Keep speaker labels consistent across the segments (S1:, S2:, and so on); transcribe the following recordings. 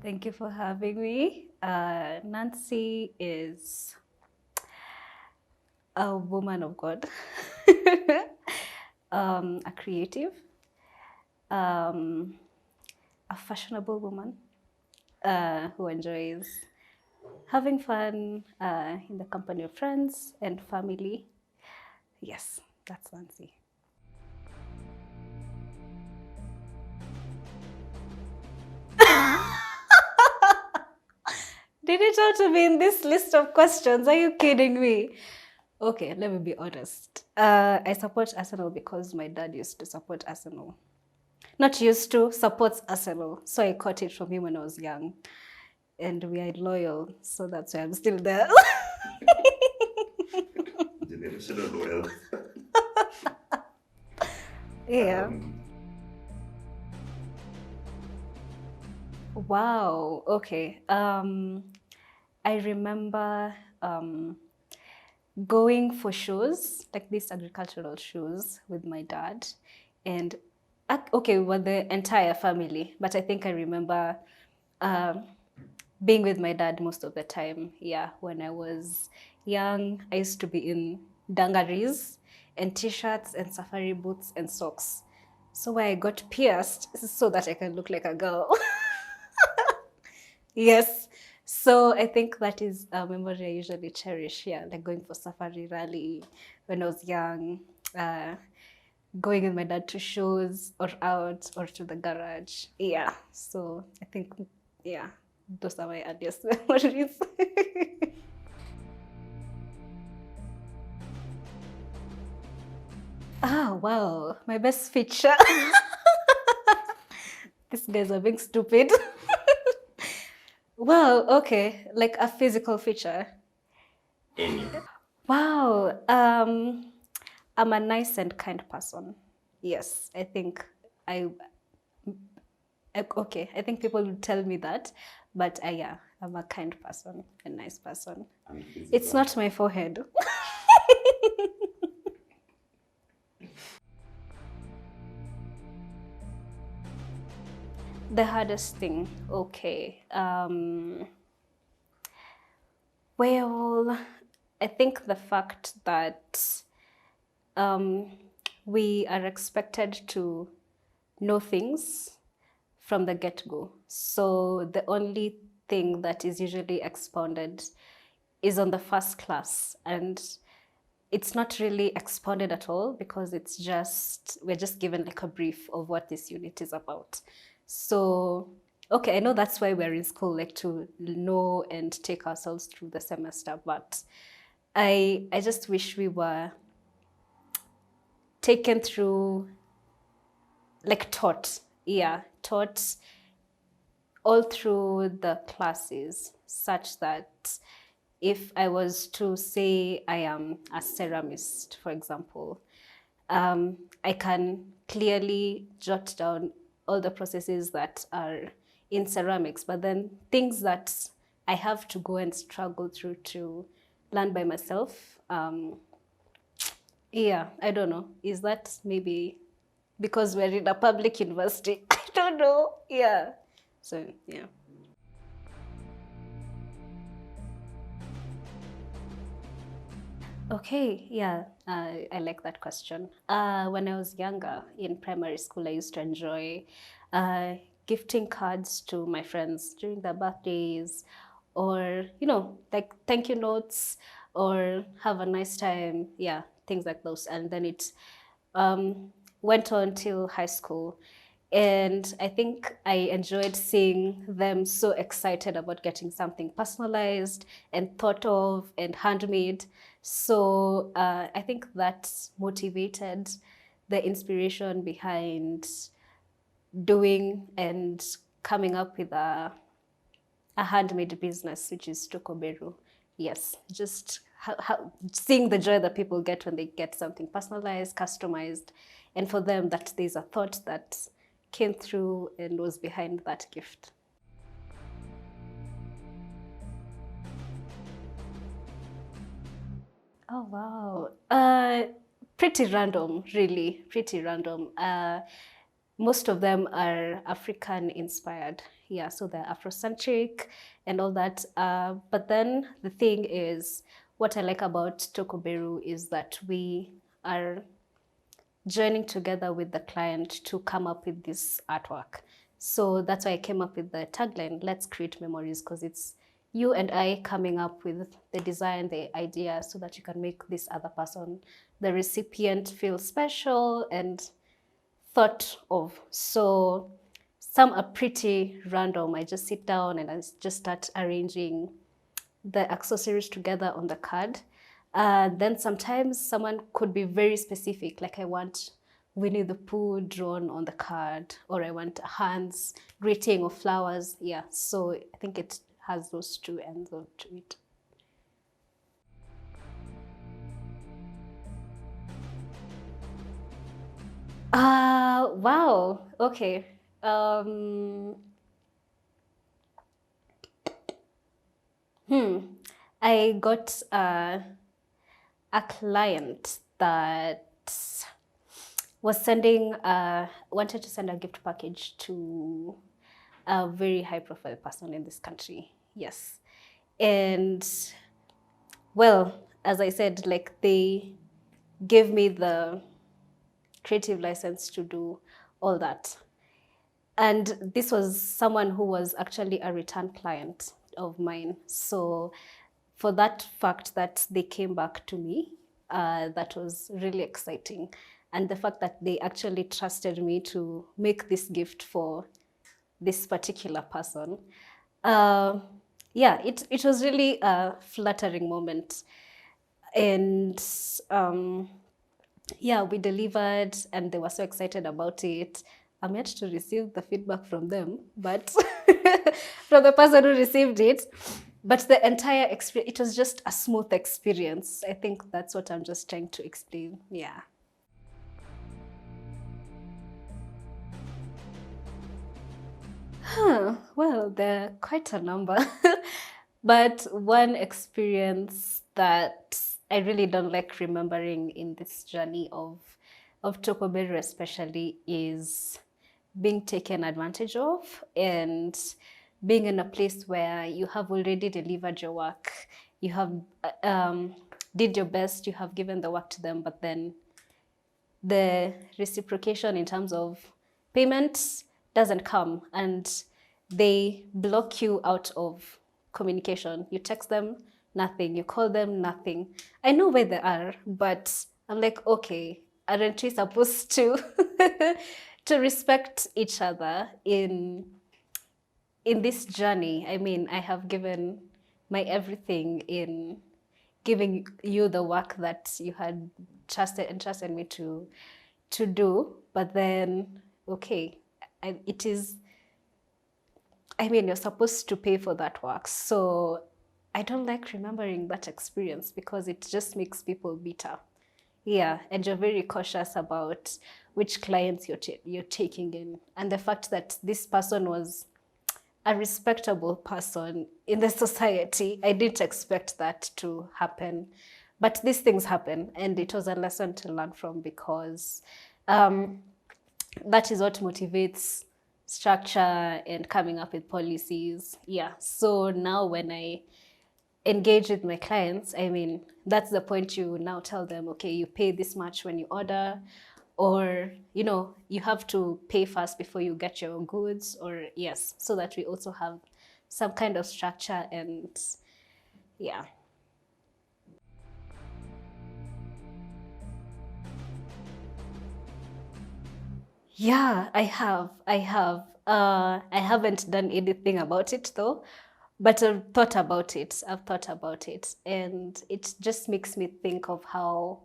S1: Thank you for having me. Nancy is a woman of God, a creative, um, a fashionable woman who enjoys having fun in the company of friends and family. Yes, that's Nancy. Did it have to be in this list of questions? Are you kidding me? Okay, let me be honest. I support Arsenal because my dad used to support Arsenal. Not used to, supports Arsenal. So I caught it from him when I was young. And we are loyal, so that's why I'm still there.
S2: Generational wealth.
S1: Yeah.
S2: Um,
S1: Wow. Okay. I remember going for shows, like these agricultural shows with my dad. And okay, we were the entire family, but I think I remember um, being with my dad most of the time. Yeah, when I was young, I used to be in dungarees and t-shirts and safari boots and socks. So why I got pierced so that I can look like a girl. Yes. So I think that is a memory I usually cherish. Yeah, like going for safari rally when I was young, uh, going with my dad to shows or out or to the garage. Yeah. So I think, yeah, those are my earliest memories. Ah, wow. My best feature. These guys are being stupid. Well, okay, like a physical feature.
S2: any.
S1: Wow. I'm a nice and kind person. Yes, I think I okay. I think people would tell me that, but yeah, I'm a kind person, a nice person.
S2: And
S1: It's
S2: physical.
S1: not my forehead. The hardest thing, okay. Well, I think the fact that um, we are expected to know things from the get-go. So the only thing that is usually expounded is on the first class, and it's not really expounded at all because we're just given like a brief of what this unit is about. So okay, I know that's why we're in school, like to know and take ourselves through the semester, but I just wish we were taken through, like taught, yeah, taught all through the classes, such that if I was to say I am a ceramist, for example, I can clearly jot down all the processes that are in ceramics, but then things that I have to go and struggle through to learn by myself. Yeah, I don't know. Is that maybe because we're in a public university? I don't know. Yeah. So, yeah. Okay, yeah, I like that question. When I was younger in primary school, I used to enjoy uh, gifting cards to my friends during their birthdays, or, like thank you notes, or have a nice time. Yeah, things like those. And then it um, went on till high school. And I think I enjoyed seeing them so excited about getting something personalized and thought of and handmade. So I think that motivated the inspiration behind doing and coming up with a handmade business, which is Tokoberu. Yes, just seeing the joy that people get when they get something personalized, customized, and for them that there's a thought that came through and was behind that gift. Oh wow, pretty random, really, pretty random. most of them are African inspired. Yeah, so they're Afrocentric and all that. But then the thing is, what I like about Tokoberu is that we are joining together with the client to come up with this artwork. So that's why I came up with the tagline, let's create memories, because it's you and I coming up with the design, the idea, so that you can make this other person, the recipient, feel special and thought of. So some are pretty random. I just sit down and I just start arranging the accessories together on the card. Then sometimes someone could be very specific, like I want Winnie the Pooh drawn on the card, or I want hands, greeting or flowers. Yeah, so I think it has those two ends to it. Wow. Okay. Um, I got a client that was wanted to send a gift package to a very high profile person in this country. Yes. And well, as I said, like they gave me the creative license to do all that. And this was someone who was actually a return client of mine. So for that fact that they came back to me, that was really exciting. And the fact that they actually trusted me to make this gift for this particular person. Uh, yeah, it was really a flattering moment. And yeah, we delivered and they were so excited about it. I'm yet to receive the feedback from them, but from the person who received it. But the entire experience, it was just a smooth experience. I think that's what I'm just trying to explain. Yeah. Well, there are quite a number. But one experience that I really don't like remembering in this journey of Tokoberu especially is being taken advantage of and being in a place where you have already delivered your work, you have did your best, you have given the work to them, but then the reciprocation in terms of payment doesn't come and they block you out of communication. You text them, nothing. You call them, nothing. I know where they are, but I'm like, okay, aren't we supposed to to respect each other in this journey? I mean, I have given my everything in giving you the work that you had entrusted me to do, but then okay, it is. I mean, you're supposed to pay for that work, so I don't like remembering that experience because it just makes people bitter. Yeah, and you're very cautious about which clients you're taking in, and the fact that this person was a respectable person in the society. I didn't expect that to happen. But these things happen, and it was a lesson to learn from because um, that is what motivates structure and coming up with policies. Yeah. So now when I engage with my clients, I mean, that's the point. You now tell them, okay, you pay this much when you order, or you have to pay first before you get your goods, or yes, so that we also have some kind of structure. And yeah. Yeah, I haven't done anything about it though, but I've thought about it, and it just makes me think of how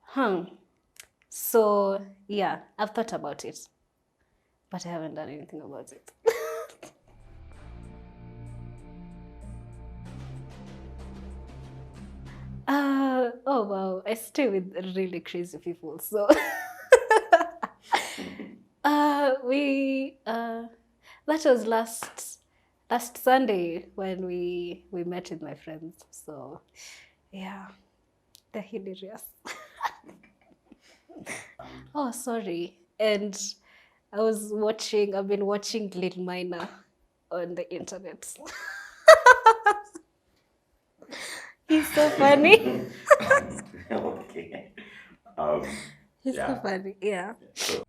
S1: hmm so yeah, I've thought about it, but I haven't done anything about it. Oh wow, I stay with really crazy people. So we that was last Sunday when we met with my friends. So yeah, they're hilarious. Oh, sorry. And I've been watching Lil Minor on the internet. He's so funny.
S2: Okay. Um,
S1: He's so
S2: yeah.
S1: funny. Yeah.
S2: So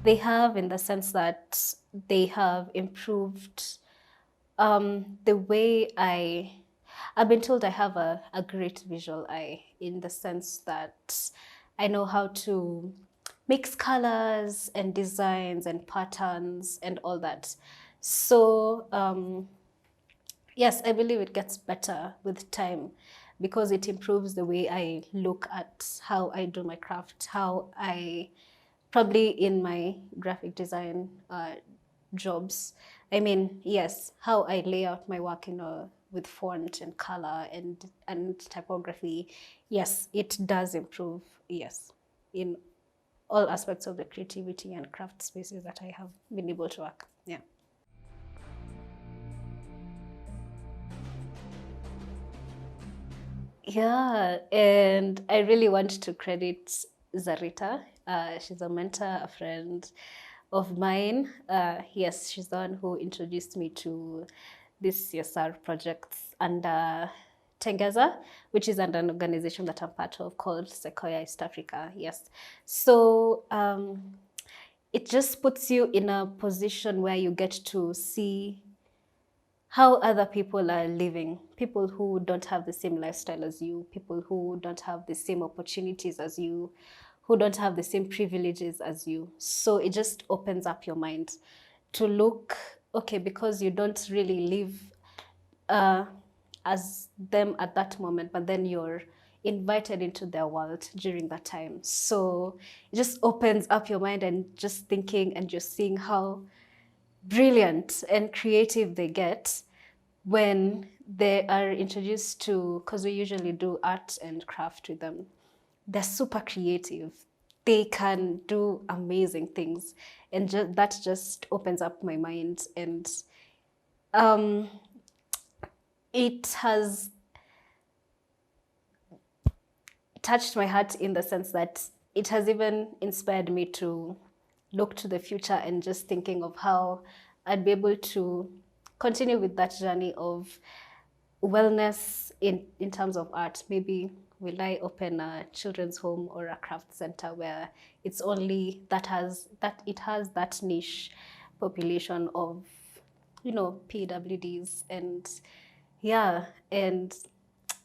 S1: They have, in the sense that they have improved the way I've been told I have a great visual eye, in the sense that I know how to mix colors and designs and patterns and all that. So yes, I believe it gets better with time, because it improves the way I look at how I do my craft, how I probably in my graphic design jobs. I mean, yes, how I lay out my work with font and color and typography. Yes, it does improve. Yes, in all aspects of the creativity and craft spaces that I have been able to work. Yeah. Yeah, and I really want to credit Zarita. She's a mentor, a friend of mine. Yes, she's the one who introduced me to this CSR projects under Tengeza, which is under an organization that I'm part of called Sekoya East Africa. Yes. So it just puts you in a position where you get to see how other people are living, people who don't have the same lifestyle as you, people who don't have the same opportunities as you, who don't have the same privileges as you. So it just opens up your mind to look, okay, because you don't really live uh, as them at that moment, but then you're invited into their world during that time. So it just opens up your mind, and just thinking and just seeing how brilliant and creative they get when they are introduced to, because we usually do art and craft with them. They're super creative. They can do amazing things, and that just opens up my mind. And um, it has touched my heart, in the sense that it has even inspired me to look to the future, and just thinking of how I'd be able to continue with that journey of wellness in terms of art. Maybe will I open a children's home or a craft center where it's only it has that niche population of, PWDs. And yeah, and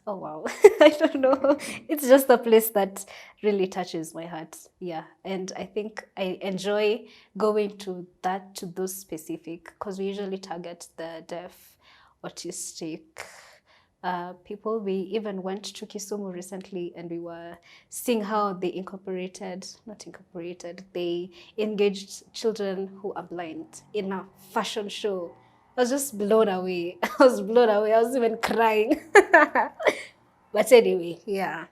S1: oh wow, I don't know. It's just a place that really touches my heart. Yeah, and I think I enjoy going to those specific, because we usually target the deaf, autistic people. We even went to Kisumu recently, and we were seeing how they engaged children who are blind in a fashion show. I was just blown away. I was blown away. I was even crying. But anyway, yeah.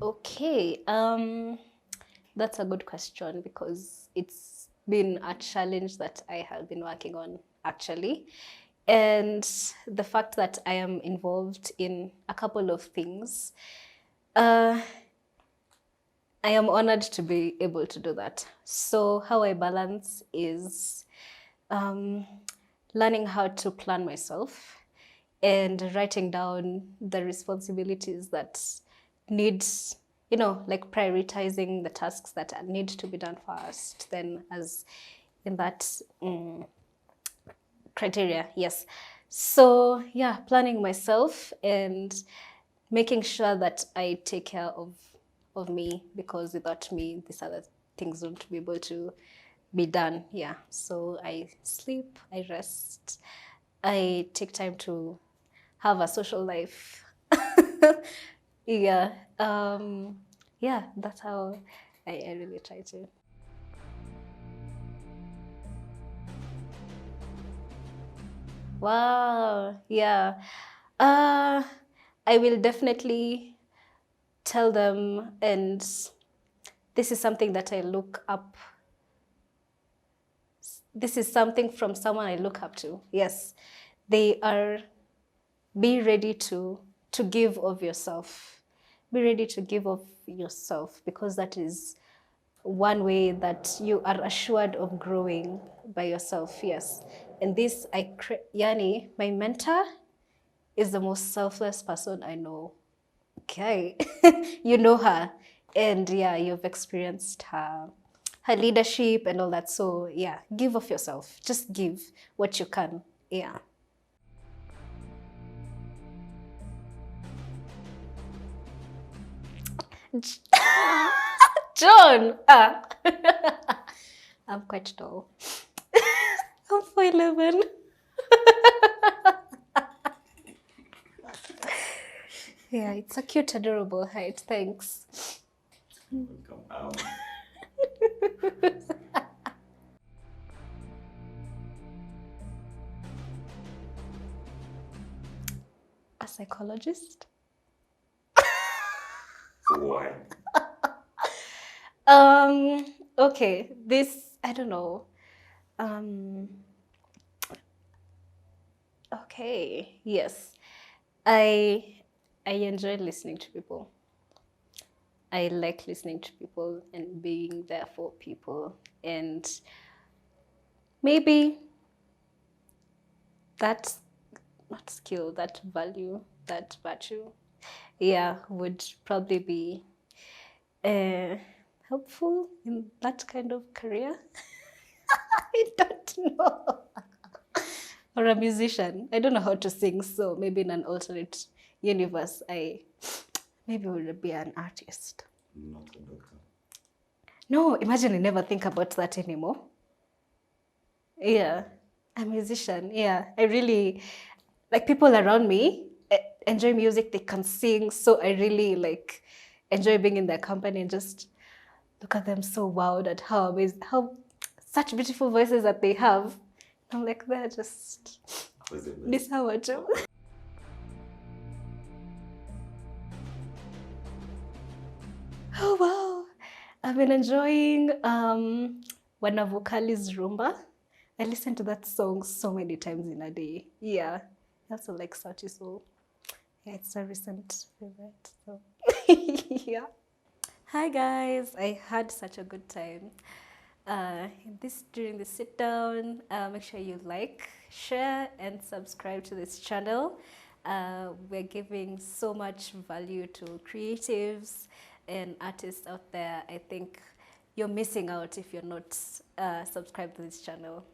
S1: Okay. That's a good question, because it's been a challenge that I have been working on, actually. And the fact that I am involved in a couple of things, uh, I am honored to be able to do that. So how I balance is um, learning how to plan myself, and writing down the responsibilities that need, like prioritizing the tasks that need to be done first, then as in that criteria. Yes. So yeah, planning myself and making sure that I take care of me, because without me, these other things won't be able to be done. Yeah. So I sleep, I rest, I take time to have a social life. Yeah. Yeah, that's how I really try to. Wow. Yeah. Uh, I will definitely tell them, and this is something that I look up. This is something from someone I look up to. Yes, they are. be ready to give of yourself. Be ready to give of yourself, because that is one way that you are assured of growing by yourself. Yes. And this, Yani, my mentor is the most selfless person I know. Okay. You know her. And yeah, you've experienced her leadership and all that. So yeah, give of yourself. Just give what you can. Yeah. John. I'm quite tall. I'm 4'11". Yeah, it's a cute, adorable height. Thanks.
S2: Welcome.
S1: A psychologist?
S2: Why?
S1: Okay, this, I don't know. Um, okay, yes. I I enjoy listening to people. I like listening to people and being there for people. And maybe that, not skill, that value, that virtue, yeah, would probably be uh, helpful in that kind of career. I don't know. Or a musician. I don't know how to sing, so maybe in an alternate universe, I maybe would be an artist.
S2: Not a doctor.
S1: No, imagine I never think about that anymore. Yeah, a musician. Yeah, I really like people around me enjoy music. They can sing, so I really like enjoy being in their company and just look at them so wowed at how amazing, how such beautiful voices that they have. I'm like, they're just
S2: Who's the best?
S1: this how I do. Oh wow, I've been enjoying Wanavokali's Rumba. I listen to that song so many times in a day. Yeah, I also like Sauti Soul. Yeah, it's a recent favorite. So yeah. Hi guys, I had such a good time. This during the sit down. Make sure you like, share, and subscribe to this channel. We're giving so much value to creatives and artists out there. I think you're missing out if you're not subscribed to this channel.